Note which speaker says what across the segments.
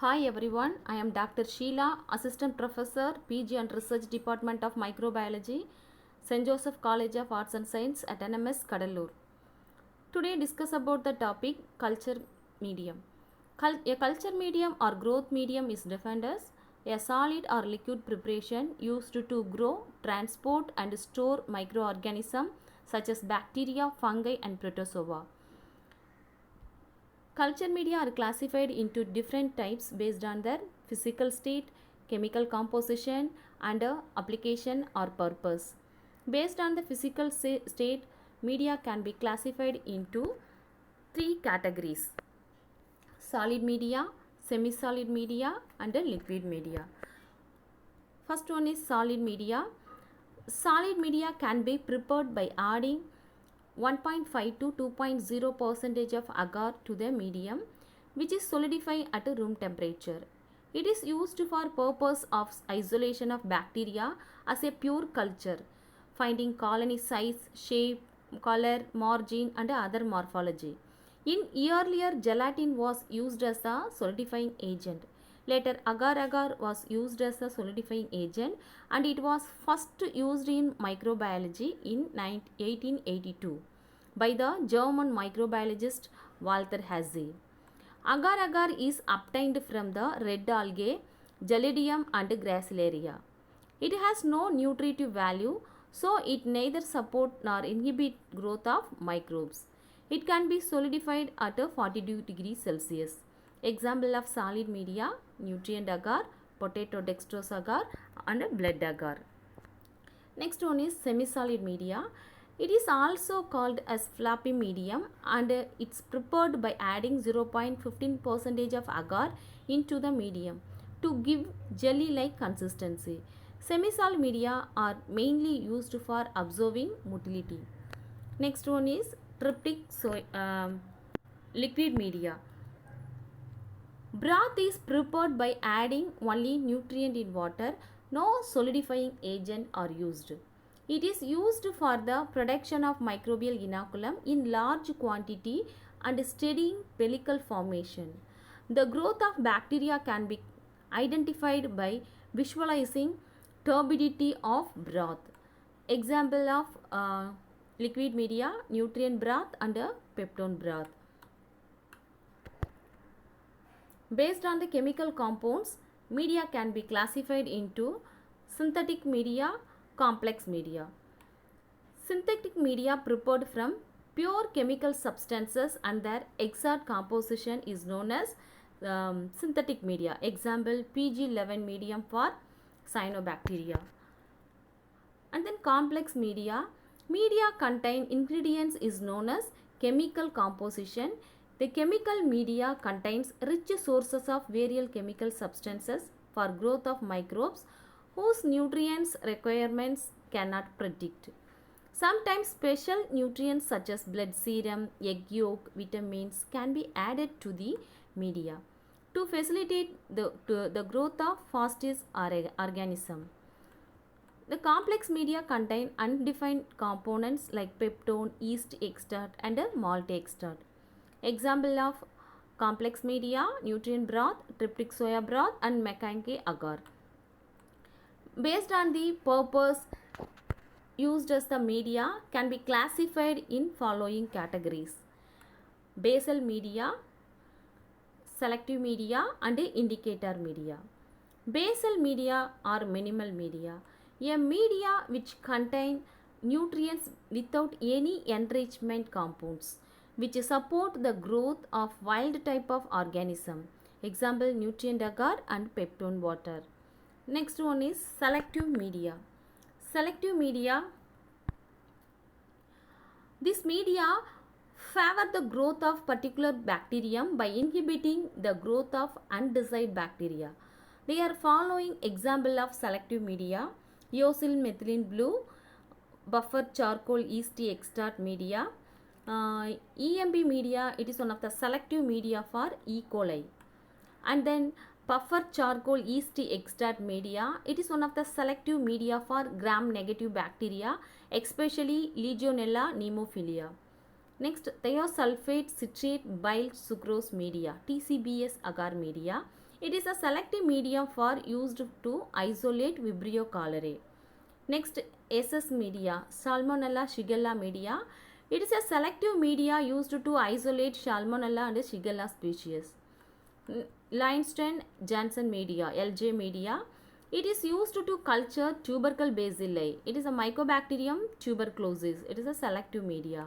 Speaker 1: Hi everyone, I am Dr. Sheela, Assistant Professor, PG and Research Department of Microbiology, St.Joseph College of Arts and Science at NMS Cuddalore. Today discuss about the topic culture medium. A culture medium or growth medium is defined as a solid or liquid preparation used to grow, transport and store microorganisms such as bacteria, fungi and protozoa. Culture media are classified into different types based on their physical state, chemical composition and application or purpose. Based on the physical state, media can be classified into three categories: solid media, semi-solid media and liquid media. First one is solid media. Solid media can be prepared by adding 1.5 to 2.0 percentage of agar to the medium, which is solidified at room temperature. It is used for purpose of isolation of bacteria as a pure culture, finding colony size, shape, color, margin and other morphology. In earlier, gelatin was used as a solidifying agent. Later, agar-agar was used as a solidifying agent and it was first used in microbiology in 1882 by the German microbiologist Walter Hasse. Agar-agar is obtained from the red algae Gelidium and Gracilaria. It has no nutritive value, so it neither support nor inhibit growth of microbes. It can be solidified at 42 degrees Celsius. Example of solid media: nutrient agar, potato dextrose agar and blood agar. Next one is semi-solid media. It is also called as floppy medium and it's prepared by adding 0.15% of agar into the medium to give jelly-like consistency. Semi-solid media are mainly used for observing motility. Next one is liquid media. Broth is prepared by adding only nutrient in water. No solidifying agent are used. It is used for the production of microbial inoculum in large quantity and steadying pellicle formation. The growth of bacteria can be identified by visualizing turbidity of broth. Example of liquid media: nutrient broth and peptone broth. Based on the chemical compounds, media can be classified into synthetic media, complex media. Synthetic media prepared from pure chemical substances and their exact composition is known as synthetic media. Example, PG11 medium for cyanobacteria. And then complex media. Media contain ingredients is known as chemical composition. The chemical media contains rich sources of various chemical substances for growth of microbes whose nutrients requirements cannot predict. Sometimes special nutrients such as blood serum, egg yolk, vitamins can be added to the media to facilitate the growth of fastest organism. The complex media contain undefined components like peptone, yeast extract and malt extract. Example of complex media: nutrient broth, tryptic soya broth and mechanque agar. Based on the purpose used as the media can be classified in following categories: basal media, selective media and indicator media. Basal media are minimal media. A media which contain nutrients without any enrichment compounds which support the growth of wild type of organism. Example, nutrient agar and peptone water. Next one is selective media. Selective media. This media favor the growth of particular bacterium by inhibiting the growth of undesired bacteria. They are following example of selective media: eosyl methylene blue, buffer charcoal yeast extract media. EMB media, it is one of the selective media for E. coli. And then buffer charcoal yeast extract media, it is one of the selective media for gram negative bacteria, especially Legionella pneumophila. Next, thiosulfate citrate bile sucrose media, TCBS agar media. It is a selective medium for used to isolate Vibrio cholerae. Next, SS media, Salmonella Shigella media. It is a selective media used to isolate Salmonella and Shigella species. Limestone Janssen media, LJ media. It is used to culture tubercle bacilli. It is a Mycobacterium tuberculosis. It is a selective media.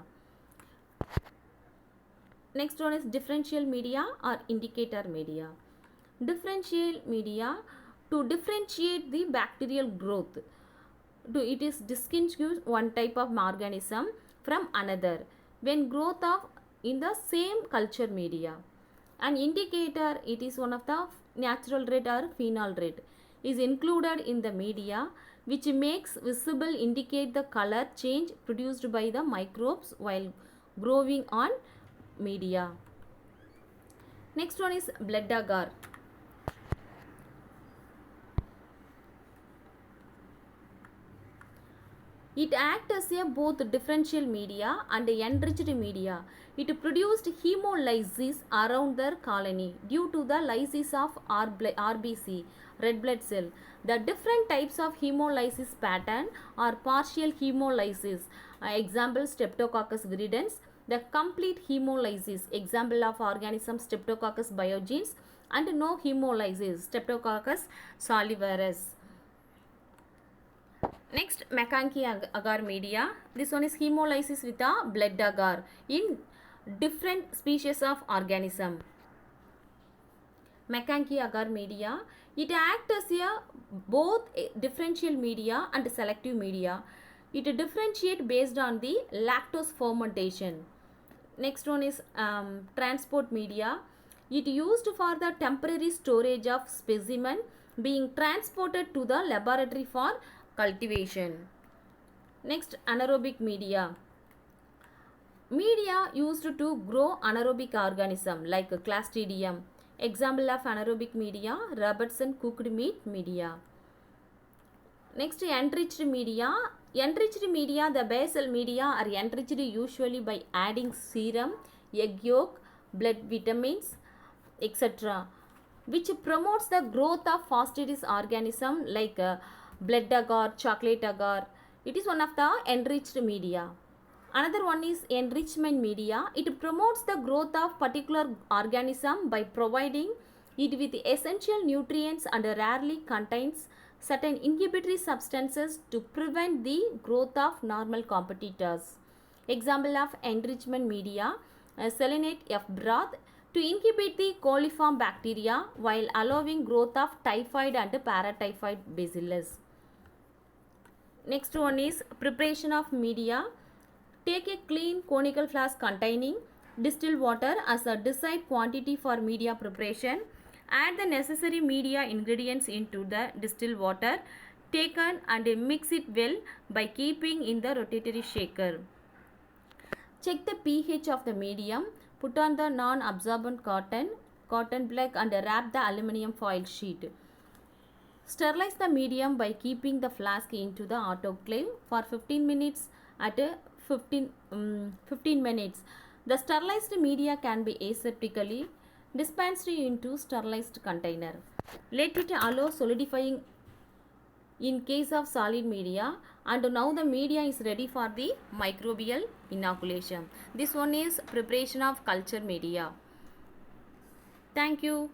Speaker 1: Next one is differential media or indicator media. Differential media, to differentiate the bacterial growth. It is distinguish one type of organism from another when growth of in the same culture media. An indicator, it is one of the natural rate or phenol rate is included in the media which makes visible indicate the color change produced by the microbes while growing on media. Next one is blood agar. It acts as a both differential media and enriched media. It produced hemolysis around the colony due to the lysis of RBC, red blood cell. The different types of hemolysis pattern are partial hemolysis, example Streptococcus viridans, the complete hemolysis, example of organism Streptococcus biogenes, and no hemolysis, Streptococcus solivarus. Next, Macankey agar media. This one is hemolysis with a blood agar in different species of organism. Macankey agar media. It acts as a both differential media and selective media. It differentiate based on the lactose fermentation. Next one is transport media. It used for the temporary storage of specimen being transported to the laboratory for cultivation. Next, anaerobic media. Media used to grow anaerobic organism like Clostridium. Example of anaerobic media, Robertson cooked meat media. Next, enriched media. Enriched media, the basal media are enriched usually by adding serum, egg yolk, blood vitamins, etc., which promotes the growth of fastidious organism like blood agar, chocolate agar. It is one of the enriched media. Another one is enrichment media. It promotes the growth of particular organism by providing it with essential nutrients and rarely contains certain inhibitory substances to prevent the growth of normal competitors. Example of enrichment media, selenate F broth to inhibit the coliform bacteria while allowing growth of typhoid and paratyphoid bacillus. Next one is preparation of media. Take a clean conical flask containing distilled water as a desired quantity for media preparation. Add the necessary media ingredients into the distilled water taken and mix it well by keeping in the rotatory shaker. Check the pH of the medium. Put on the non-absorbent cotton plug and wrap the aluminum foil sheet. Sterilize the medium by keeping the flask into the autoclave for 15 minutes at 15 minutes. The sterilized media can be aseptically dispensed into sterilized container. Let it allow solidifying in case of solid media, and now the media is ready for the microbial inoculation. This one is preparation of culture media. Thank you.